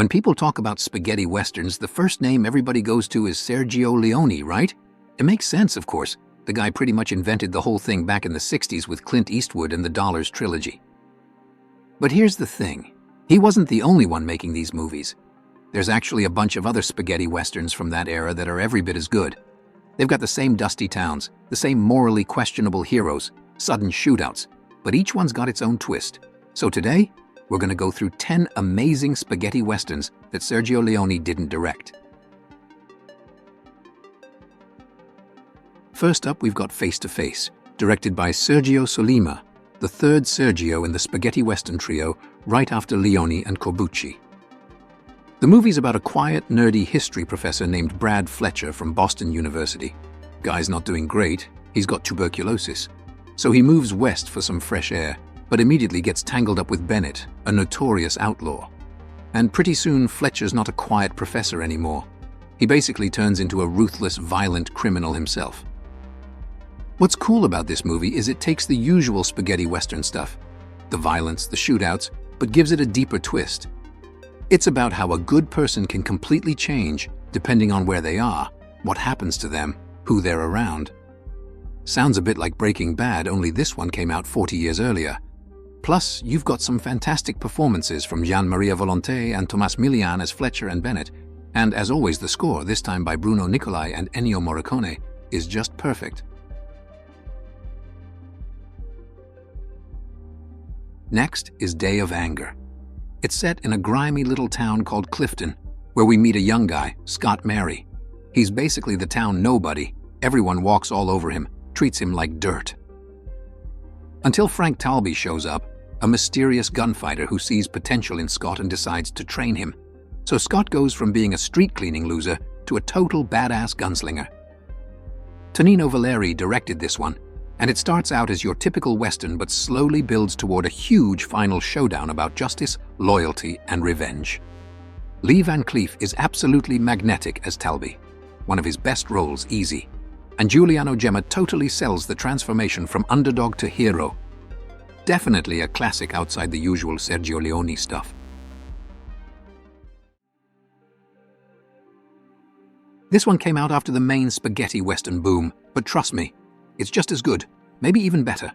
When people talk about spaghetti westerns, the first name everybody goes to is Sergio Leone, right? It makes sense, of course. The guy pretty much invented the whole thing back in the 60s with Clint Eastwood and the Dollars trilogy. But here's the thing. He wasn't the only one making these movies. There's actually a bunch of other spaghetti westerns from that era that are every bit as good. They've got the same dusty towns, the same morally questionable heroes, sudden shootouts, but each one's got its own twist. So today, we're going to go through 10 amazing spaghetti westerns that Sergio Leone didn't direct. First up, we've got Face to Face, directed by Sergio Solima, the third Sergio in the spaghetti western trio, right after Leone and Corbucci. The movie's about a quiet, nerdy history professor named Brad Fletcher from Boston University. Guy's not doing great, he's got tuberculosis. So he moves west for some fresh air, but immediately gets tangled up with Bennett, a notorious outlaw. And pretty soon, Fletcher's not a quiet professor anymore. He basically turns into a ruthless, violent criminal himself. What's cool about this movie is it takes the usual spaghetti western stuff, the violence, the shootouts, but gives it a deeper twist. It's about how a good person can completely change depending on where they are, what happens to them, who they're around. Sounds a bit like Breaking Bad, only this one came out 40 years earlier. Plus, you've got some fantastic performances from Gian Maria Volonté and Tomas Milian as Fletcher and Bennett, and as always the score, this time by Bruno Nicolai and Ennio Morricone, is just perfect. Next is Day of Anger. It's set in a grimy little town called Clifton, where we meet a young guy, Scott Mary. He's basically the town nobody. Everyone walks all over him, treats him like dirt. Until Frank Talby shows up, a mysterious gunfighter who sees potential in Scott and decides to train him. So Scott goes from being a street cleaning loser to a total badass gunslinger. Tonino Valeri directed this one, and it starts out as your typical Western but slowly builds toward a huge final showdown about justice, loyalty, and revenge. Lee Van Cleef is absolutely magnetic as Talby, one of his best roles, easy. And Giuliano Gemma totally sells the transformation from underdog to hero. Definitely a classic outside the usual Sergio Leone stuff. This one came out after the main spaghetti western boom, but trust me, it's just as good, maybe even better.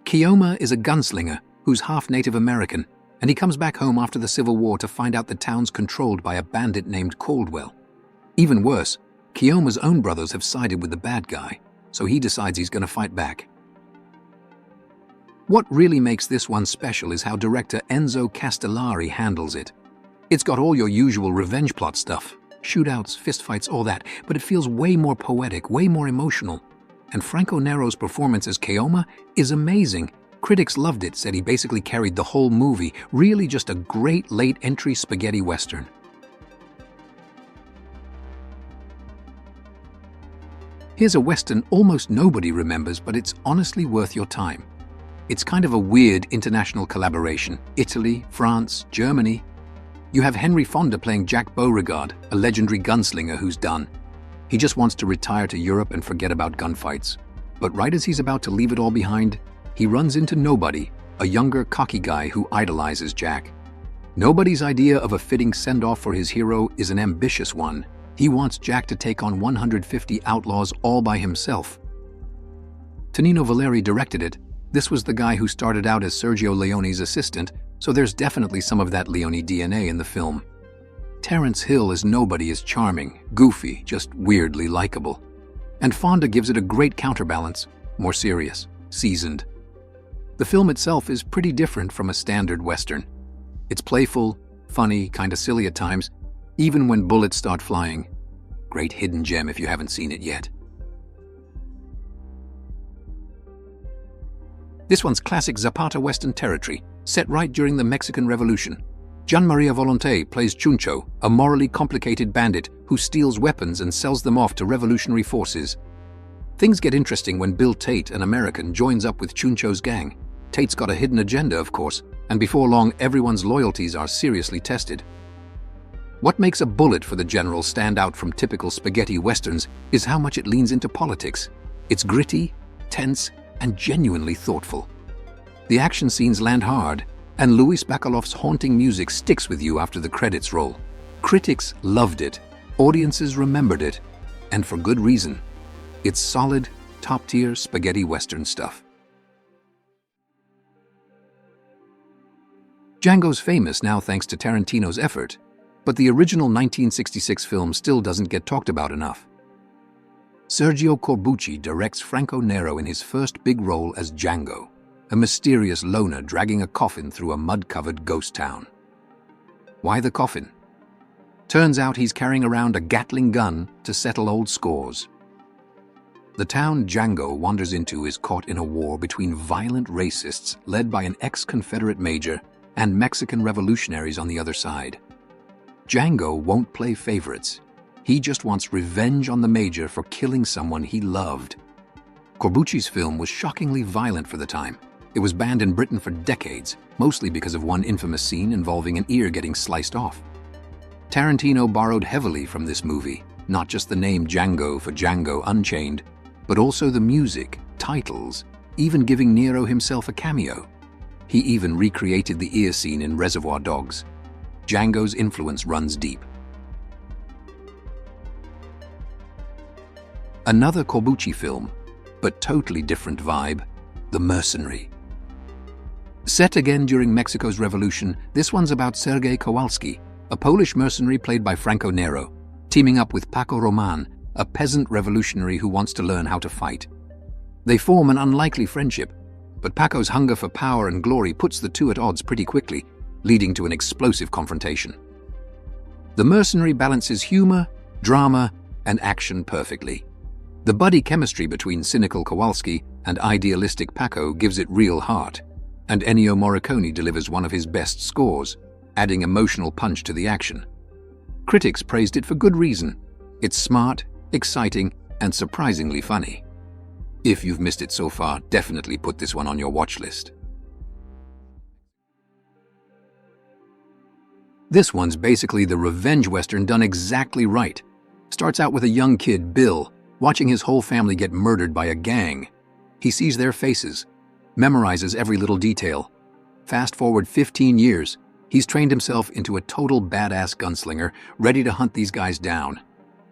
Keoma is a gunslinger who's half Native American, and he comes back home after the Civil War to find out the town's controlled by a bandit named Caldwell. Even worse, Keoma's own brothers have sided with the bad guy, so he decides he's going to fight back. What really makes this one special is how director Enzo Castellari handles it. It's got all your usual revenge plot stuff, shootouts, fistfights, all that, but it feels way more poetic, way more emotional. And Franco Nero's performance as Keoma is amazing. Critics loved it, said he basically carried the whole movie, really just a great late-entry spaghetti western. Here's a western almost nobody remembers, but it's honestly worth your time. It's kind of a weird international collaboration. Italy, France, Germany. You have Henry Fonda playing Jack Beauregard, a legendary gunslinger who's done. He just wants to retire to Europe and forget about gunfights. But right as he's about to leave it all behind, he runs into Nobody, a younger, cocky guy who idolizes Jack. Nobody's idea of a fitting send-off for his hero is an ambitious one. He wants Jack to take on 150 outlaws all by himself. Tonino Valeri directed it. This was the guy who started out as Sergio Leone's assistant, so there's definitely some of that Leone DNA in the film. Terence Hill as Nobody is charming, goofy, just weirdly likable. And Fonda gives it a great counterbalance, more serious, seasoned. The film itself is pretty different from a standard Western. It's playful, funny, kinda silly at times, even when bullets start flying. Great hidden gem if you haven't seen it yet. This one's classic Zapata Western territory, set right during the Mexican Revolution. Gian Maria Volonté plays Chuncho, a morally complicated bandit who steals weapons and sells them off to revolutionary forces. Things get interesting when Bill Tate, an American, joins up with Chuncho's gang. Tate's got a hidden agenda, of course, and before long everyone's loyalties are seriously tested. What makes a bullet for the general stand out from typical spaghetti westerns is how much it leans into politics. It's gritty, tense, and genuinely thoughtful. The action scenes land hard, And Louis Bakalov's haunting music sticks with you after the credits roll. Critics loved it, audiences remembered it, and for good reason. It's solid, top-tier spaghetti western stuff. Django's famous now thanks to Tarantino's effort, but the original 1966 film still doesn't get talked about enough. Sergio Corbucci directs Franco Nero in his first big role as Django, a mysterious loner dragging a coffin through a mud-covered ghost town. Why the coffin? Turns out he's carrying around a Gatling gun to settle old scores. The town Django wanders into is caught in a war between violent racists led by an ex-Confederate major and Mexican revolutionaries on the other side. Django won't play favorites. He just wants revenge on the major for killing someone he loved. Corbucci's film was shockingly violent for the time. It was banned in Britain for decades, mostly because of one infamous scene involving an ear getting sliced off. Tarantino borrowed heavily from this movie, not just the name Django for Django Unchained, but also the music, titles, even giving Nero himself a cameo. He even recreated the ear scene in Reservoir Dogs. Django's influence runs deep. Another Corbucci film, but totally different vibe, The Mercenary. Set again during Mexico's revolution, this one's about Sergej Kowalski, a Polish mercenary played by Franco Nero, teaming up with Paco Roman, a peasant revolutionary who wants to learn how to fight. They form an unlikely friendship, but Paco's hunger for power and glory puts the two at odds pretty quickly, leading to an explosive confrontation. The Mercenary balances humor, drama, and action perfectly. The buddy chemistry between cynical Kowalski and idealistic Paco gives it real heart, and Ennio Morricone delivers one of his best scores, adding emotional punch to the action. Critics praised it for good reason. It's smart, exciting, and surprisingly funny. If you've missed it so far, definitely put this one on your watch list. This one's basically the revenge western done exactly right. Starts out with a young kid, Bill, watching his whole family get murdered by a gang. He sees their faces, memorizes every little detail. Fast forward 15 years, he's trained himself into a total badass gunslinger, ready to hunt these guys down.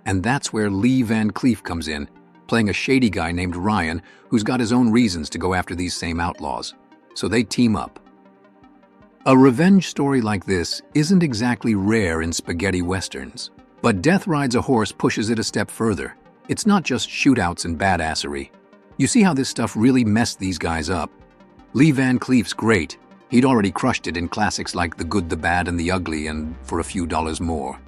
And that's where Lee Van Cleef comes in, playing a shady guy named Ryan who's got his own reasons to go after these same outlaws. So they team up. A revenge story like this isn't exactly rare in spaghetti westerns, but Death Rides a Horse pushes it a step further. It's not just shootouts and badassery. You see how this stuff really messed these guys up. Lee Van Cleef's great. He'd already crushed it in classics like The Good, the Bad, and the Ugly, and for a few dollars more.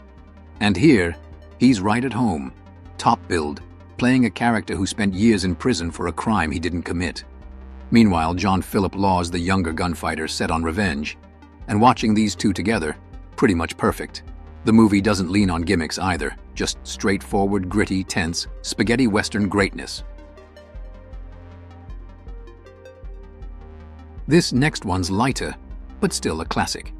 And here, he's right at home, top billed, playing a character who spent years in prison for a crime he didn't commit. Meanwhile, John Philip Law's the younger gunfighter set on revenge, and watching these two together, pretty much perfect. The movie doesn't lean on gimmicks either, just straightforward, gritty, tense, spaghetti western greatness. This next one's lighter, but still a classic.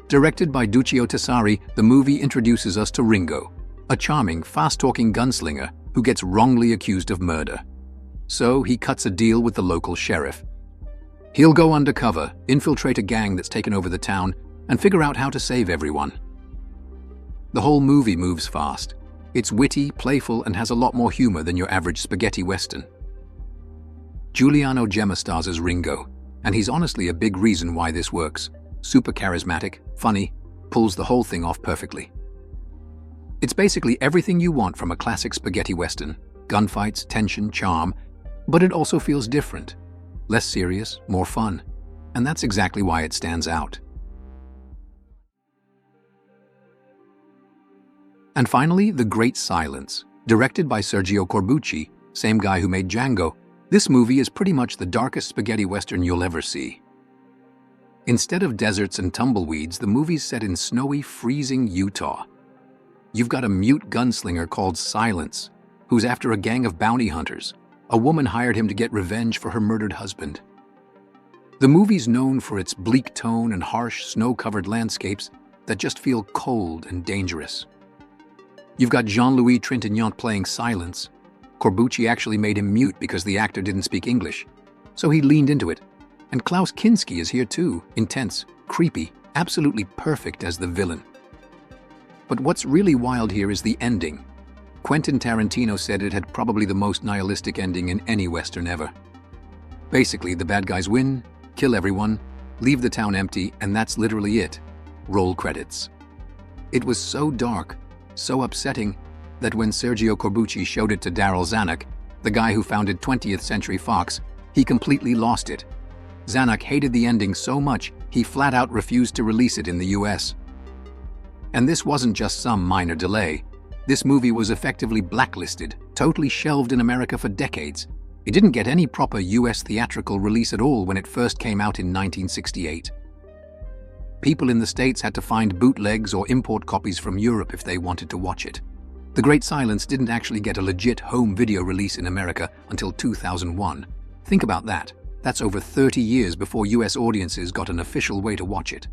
Directed by Duccio Tessari, the movie introduces us to Ringo, a charming, fast-talking gunslinger who gets wrongly accused of murder. So he cuts a deal with the local sheriff. He'll go undercover, infiltrate a gang that's taken over the town, and figure out how to save everyone. The whole movie moves fast. It's witty, playful, and has a lot more humor than your average spaghetti western. Giuliano Gemma stars as Ringo, and he's honestly a big reason why this works. Super charismatic, funny, pulls the whole thing off perfectly. It's basically everything you want from a classic spaghetti western: gunfights, tension, charm, but it also feels different. Less serious, more fun, and that's exactly why it stands out. And finally, The Great Silence, directed by Sergio Corbucci, same guy who made Django. This movie is pretty much the darkest spaghetti western you'll ever see. Instead of deserts and tumbleweeds, the movie's set in snowy, freezing Utah. You've got a mute gunslinger called Silence, who's after a gang of bounty hunters. A woman hired him to get revenge for her murdered husband. The movie's known for its bleak tone and harsh, snow-covered landscapes that just feel cold and dangerous. You've got Jean-Louis Trintignant playing Silence. Corbucci actually made him mute because the actor didn't speak English, so he leaned into it. And Klaus Kinski is here too, intense, creepy, absolutely perfect as the villain. But what's really wild here is the ending. Quentin Tarantino said it had probably the most nihilistic ending in any Western ever. Basically, the bad guys win, kill everyone, leave the town empty, and that's literally it. Roll credits. It was so dark, so upsetting, that when Sergio Corbucci showed it to Darryl Zanuck, the guy who founded 20th Century Fox, he completely lost it. Zanuck hated the ending so much, he flat out refused to release it in the US. And this wasn't just some minor delay. This movie was effectively blacklisted, totally shelved in America for decades. It didn't get any proper US theatrical release at all when it first came out in 1968. People in the States had to find bootlegs or import copies from Europe if they wanted to watch it. The Great Silence didn't actually get a legit home video release in America until 2001. Think about that. That's over 30 years before US audiences got an official way to watch it.